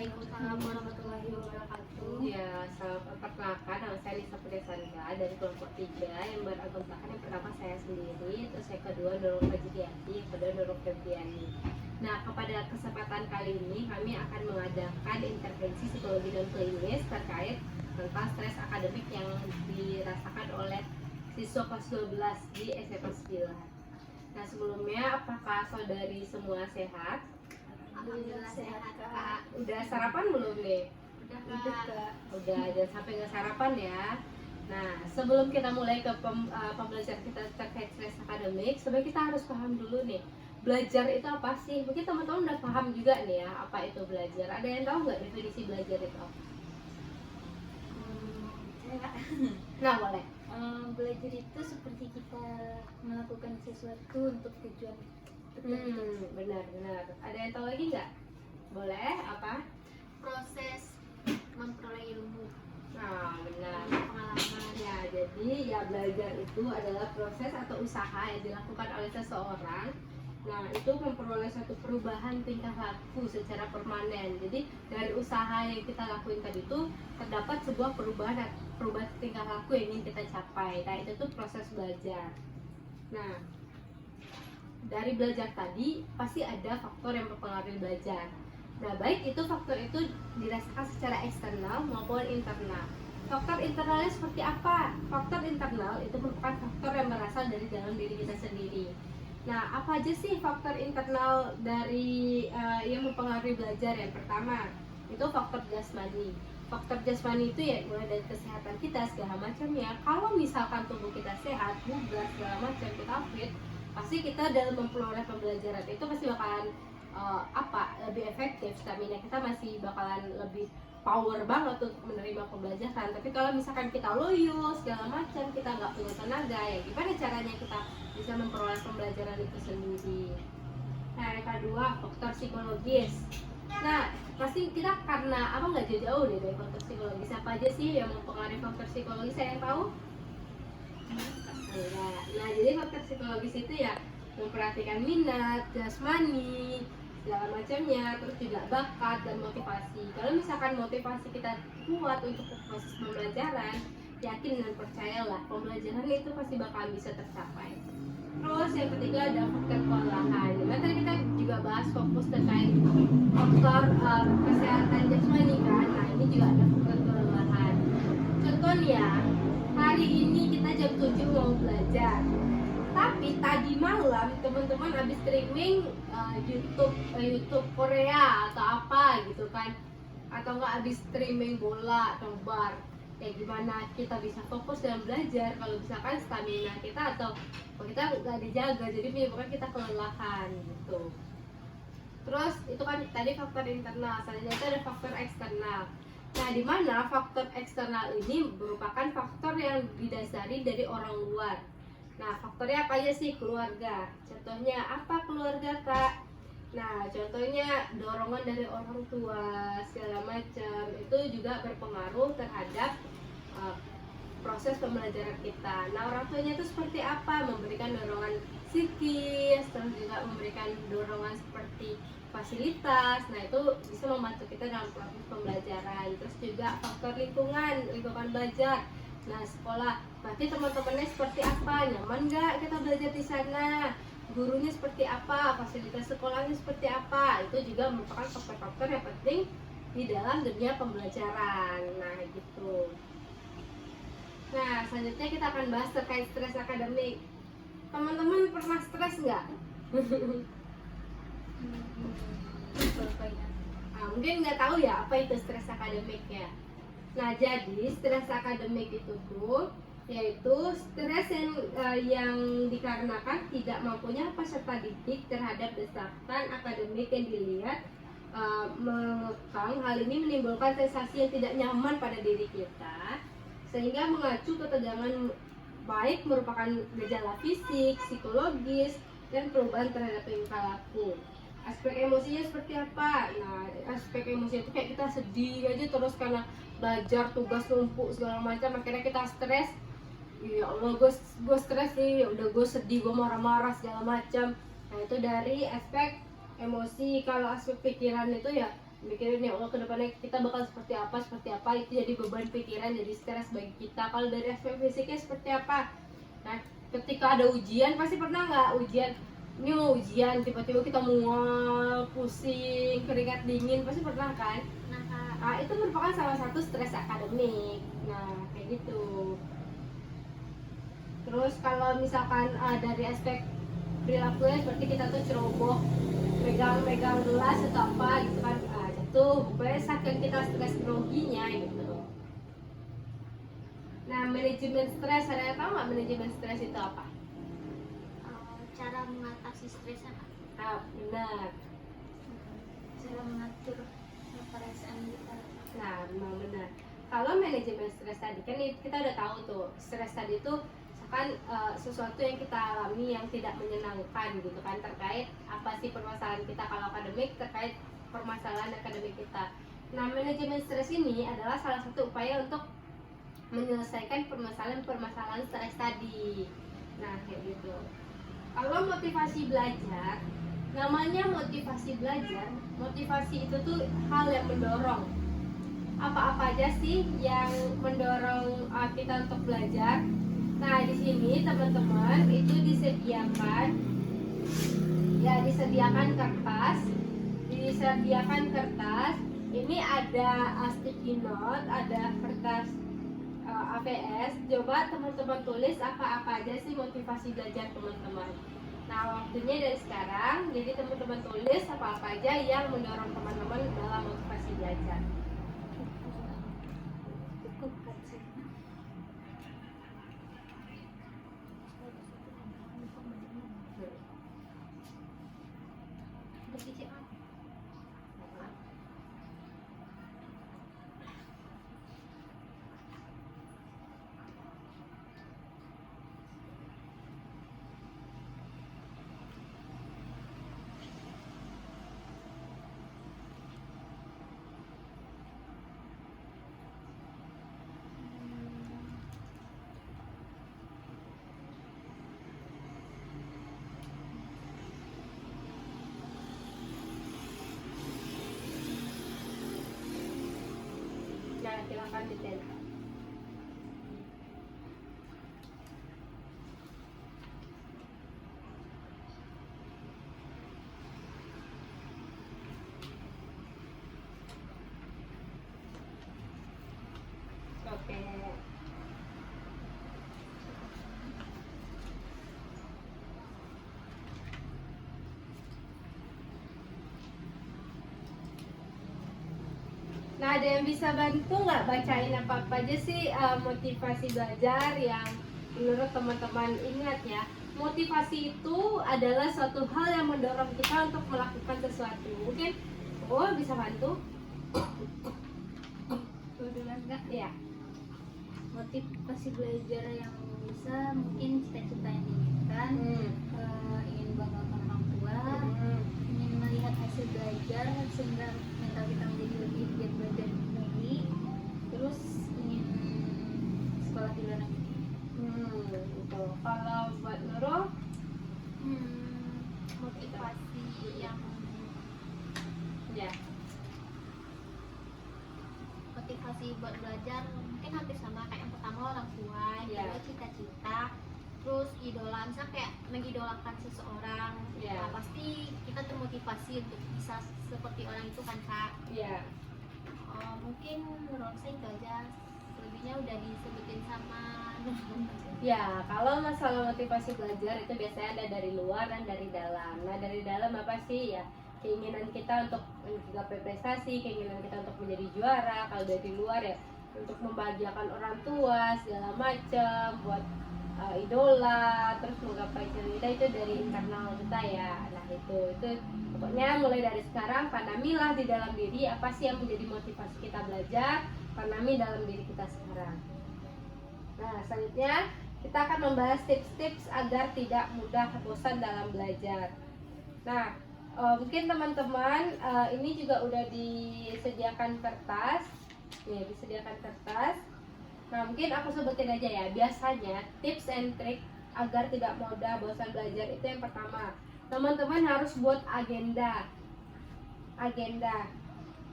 Waalaikumsalam warahmatullahi wabarakatuh. Ya, perkenalkan nama saya Lisa Pudesandra dari kelompok 3 yang beranggotakan yang pertama saya sendiri, terus yang kedua Nurul Majidiyati, yang kedua Nurul Febriani. Nah, pada kesempatan kali ini kami akan mengadakan intervensi psikologi dan klinis terkait tentang stres akademik yang dirasakan oleh siswa kelas 12 di SMA 9. Nah, sebelumnya apakah saudari semua sehat? Alhamdulillah sehat, Kak. Udah sarapan belum nih? Udah, Kak. Udah, jangan sampai nggak sarapan ya. Nah, sebelum kita mulai ke pembelajaran kita terkait stres akademik, sebenarnya kita harus paham dulu nih, belajar itu apa sih? Mungkin teman-teman udah paham juga nih ya, apa itu belajar. Ada yang tahu nggak definisi belajar itu? Nah, boleh. Belajar itu seperti kita melakukan sesuatu untuk tujuan tertentu. Benar. Ada yang tahu lagi nggak? Boleh, apa? Proses memperoleh ilmu, Nah, benar. pengalaman. Ya, jadi ya belajar itu adalah proses atau usaha yang dilakukan oleh seseorang. Nah, itu memperoleh suatu perubahan tingkah laku secara permanen. Jadi dari usaha yang kita lakuin tadi itu terdapat sebuah perubahan tingkah laku yang ingin kita capai. Nah, itu tuh proses belajar. Nah, dari belajar tadi pasti ada faktor yang mempengaruhi belajar. Nah, baik itu faktor itu dirasakan secara eksternal maupun internal. Faktor internalnya seperti apa? Faktor internal itu merupakan faktor yang berasal dari dalam diri kita sendiri. Nah, apa aja sih faktor internal dari yang mempengaruhi belajar? Yang pertama, itu faktor jasmani. Faktor jasmani itu ya mulai dari kesehatan kita segala macamnya. Kalau misalkan tubuh kita sehat, bugar segala macam, kita fit, pasti kita dalam memperoleh pembelajaran itu pasti bakalan lebih efektif, stamina kita masih bakalan lebih power banget untuk menerima pembelajaran. Tapi kalau misalkan kita loyo segala macam, kita nggak punya tenaga, ya gimana caranya kita bisa memperoleh pembelajaran itu sendiri? Nah, yang kedua, faktor psikologis. Nah, pasti kita karena nggak jauh-jauh deh dari faktor psikologis. Apa aja sih yang mempengaruhi faktor psikologis? Saya yang tahu? Nah, jadi faktor psikologis itu ya memperhatikan minat, jasmani, segala macamnya, terus juga bakat dan motivasi. Kalau misalkan motivasi kita kuat untuk proses pembelajaran, yakin dan percayalah pembelajaran itu pasti bakalan bisa tercapai. Terus yang ketiga ada faktor kelelahan. Dimana tadi kita juga bahas fokus terkait faktor kesehatan jasmani kan. Nah, ini juga ada faktor kelelahan. Contohnya, hari ini kita jam 7 mau belajar, tapi tadi malam teman-teman habis streaming YouTube Korea atau apa gitu kan, atau enggak habis streaming bola atau bar. Ya gimana kita bisa fokus dalam belajar kalau misalkan stamina kita atau kita nggak dijaga, jadi menyebabkan kita kelelahan gitu. Terus itu kan tadi faktor internal, selanjutnya itu ada faktor eksternal. Nah, di mana faktor eksternal ini merupakan faktor yang didasari dari orang luar. Nah, faktornya apa aja sih? Keluarga. Contohnya apa keluarga, Kak? Nah, contohnya dorongan dari orang tua segala macam itu juga berpengaruh terhadap proses pembelajaran kita. Nah, orang tuanya itu seperti apa? Memberikan dorongan psikis, terus juga memberikan dorongan seperti fasilitas. Nah, itu bisa membantu kita dalam proses pembelajaran. Terus juga faktor lingkungan belajar. Nah, sekolah, berarti teman-temannya seperti apa? Nyaman nggak kita belajar di sana? Gurunya seperti apa? Fasilitas sekolahnya seperti apa? Itu juga merupakan faktor-faktor yang penting di dalam dunia pembelajaran. Nah, gitu. Nah, selanjutnya kita akan bahas terkait stres akademik. Teman-teman pernah stres nggak? Mungkin nggak tahu ya apa itu stres akademik ya. Nah, jadi stres akademik itu tuh yaitu stres yang dikarenakan tidak mampunya peserta didik terhadap desakan akademik yang dilihat mengekang. Hal ini menimbulkan sensasi yang tidak nyaman pada diri kita, sehingga mengacu ketegangan, baik merupakan gejala fisik, psikologis, dan perubahan terhadap tingkah laku. Aspek emosinya seperti apa? Nah, aspek emosi itu kayak kita sedih aja terus karena belajar tugas numpuk segala macam, akhirnya kita stres. Ya Allah, gue stres nih, udah gue sedih, gue marah-marah segala macam. Nah, itu dari aspek emosi. Kalau aspek pikiran itu ya mikirin ya Allah kedepannya kita bakal seperti apa, itu jadi beban pikiran, jadi stres bagi kita. Kalau dari aspek fisiknya seperti apa? Nah, ketika ada ujian, pasti pernah nggak ujian, ini mau ujian tiba-tiba kita mual, pusing, keringat dingin, pasti pernah kan? Nah Kak, Nah, itu merupakan salah satu stres akademik. Nah, kayak gitu. Terus kalau misalkan dari aspek perilakunya seperti kita tuh ceroboh, megang gelas atau apa gitu kan, jatuh, pokoknya saking kita stres groginya gitu. Nah, manajemen stres, ada yang tahu nggak manajemen stres itu apa? cara mengatasi stresnya Kak. Nah, benar. Cara mengatur perasaan kita. Nah, memang benar. Kalau manajemen stres tadi kan kita udah tahu tuh, stres tadi itu misalkan sesuatu yang kita alami yang tidak menyenangkan gitu kan, terkait apa sih permasalahan kita. Kalau akademik terkait permasalahan akademik kita. Nah, manajemen stres ini adalah salah satu upaya untuk menyelesaikan permasalahan stres tadi. Nah, kayak gitu. Kalau motivasi belajar, namanya motivasi belajar, motivasi itu tuh hal yang mendorong. Apa-apa aja sih yang mendorong kita untuk belajar? Nah, di sini teman-teman itu disediakan kertas. Ini ada sticky note, ada kertas APS. Coba teman-teman tulis apa-apa aja sih motivasi belajar teman-teman. Nah, waktunya dari sekarang, jadi teman-teman tulis apa-apa aja yang mendorong teman-teman dalam motivasi belajar. Nah, silakan detail. Oke. Nah, ada yang bisa bantu nggak bacain apa-apa aja sih motivasi belajar yang menurut teman-teman? Ingat ya, motivasi itu adalah suatu hal yang mendorong kita untuk melakukan sesuatu. Mungkin, bisa bantu? Kebetulan Kak, Iya. motivasi belajar yang bisa mungkin cita-cita yang diinginkan, ingin banggakan orang tua, ingin melihat hasil belajar sehingga mental kita menjadi lebih giat belajar lagi, terus ingin sekolah di luar negeri. Gitu. Kalau buat Nurul, Motivasi yang ya. motivasi buat belajar mungkin hampir sama kayak yang pertama orang tua, yang Ya. kedua cita-cita, terus idola, misalnya kayak mengidolakan seseorang. Ya. Nah, pasti kita termotivasi untuk bisa seperti orang itu kan Kak. Ya. Mungkin menurut saya itu aja, selebihnya udah disebutin sama Ya, kalau masalah motivasi belajar itu biasanya ada dari luar dan dari dalam. Nah, dari dalam apa sih ya? Keinginan kita untuk menggapai prestasi, keinginan kita untuk menjadi juara. Kalau dari luar ya, untuk membahagiakan orang tua, segala macam, buat idola, terus menggapai cita-cita itu dari internal kita ya. Nah, itu pokoknya mulai dari sekarang tanamilah di dalam diri apa sih yang menjadi motivasi kita belajar, tanami dalam diri kita sekarang. Nah, selanjutnya kita akan membahas tips-tips agar tidak mudah bosan dalam belajar. Nah, mungkin teman-teman ini juga udah disediakan kertas. Nih, disediakan kertas. Nah, mungkin aku sebutin aja ya. Biasanya tips and trick agar tidak mudah bosan belajar itu yang pertama, teman-teman harus buat agenda.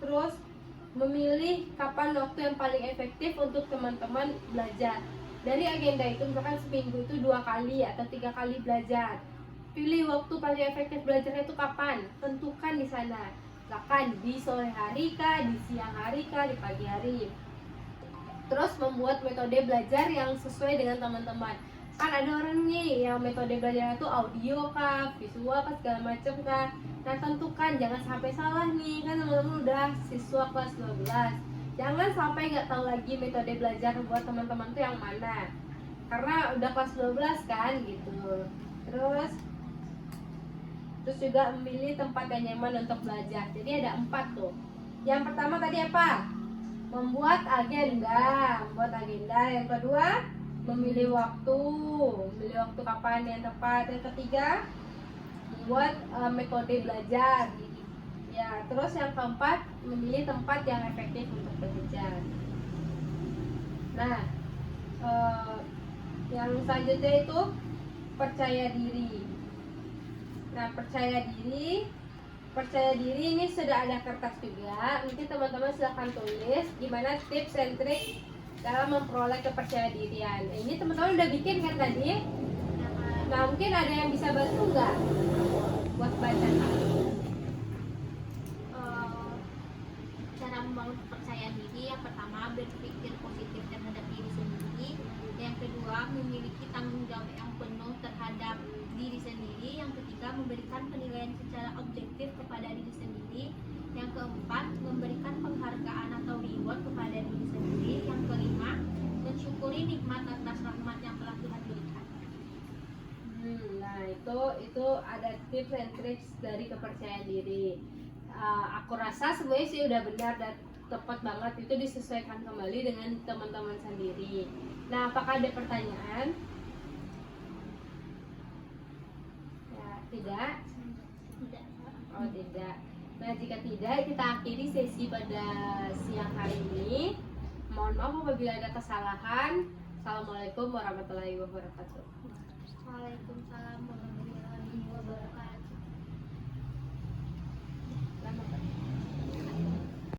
Terus memilih kapan waktu yang paling efektif untuk teman-teman belajar. Dari agenda itu misalkan seminggu itu 2 kali atau 3 kali belajar. Pilih waktu paling efektif belajarnya itu kapan, tentukan di sana. Misalkan di sore hari kah, di siang hari kah, di pagi hari. Terus membuat metode belajar yang sesuai dengan teman-teman. Kan ada orang nih yang metode belajar itu audio kah, visual kah, segala macam kah. Nah tentukan, jangan sampai salah nih, kan teman-teman udah siswa kelas 12. Jangan sampai nggak tahu lagi metode belajar buat teman-teman tuh yang mana. Karena udah kelas 12 kan gitu. Terus juga memilih tempat yang nyaman untuk belajar. Jadi ada 4 tuh. Yang pertama tadi apa? Membuat agenda. Yang kedua, memilih waktu kapan yang tepat. Yang ketiga, membuat metode belajar. Ya, terus yang keempat, memilih tempat yang efektif untuk belajar. Nah, yang selanjutnya itu percaya diri. Nah, percaya diri ini sudah ada kertas juga. Mungkin teman-teman silahkan tulis gimana tips and trik dalam memperoleh kepercayaan dirian. Nah, ini teman-teman udah bikin kan tadi? Nah, mungkin ada yang bisa bantu nggak buat baca? Cara membangun kepercayaan diri, yang pertama berpikir positif terhadap diri sendiri, yang kedua memiliki tanggung jawab yang penuh terhadap diri sendiri, yang ketiga memberikan penilaian secara objektif kepada diri sendiri, yang keempat memberikan penghargaan atau reward kepada diri sendiri, yang kelima mensyukuri nikmat atas rahmat yang telah Tuhan berikan. Nah itu ada tips and tricks dari kepercayaan diri. Aku rasa semuanya sih udah benar dan tepat banget, itu disesuaikan kembali dengan teman-teman sendiri. Nah, apakah ada pertanyaan? Ya, tidak? Tidak. Oh, tidak. Nah, jika tidak, kita akhiri sesi pada siang hari ini. Mohon maaf apabila ada kesalahan. Assalamualaikum warahmatullahi wabarakatuh. Waalaikumsalam warahmatullahi wabarakatuh.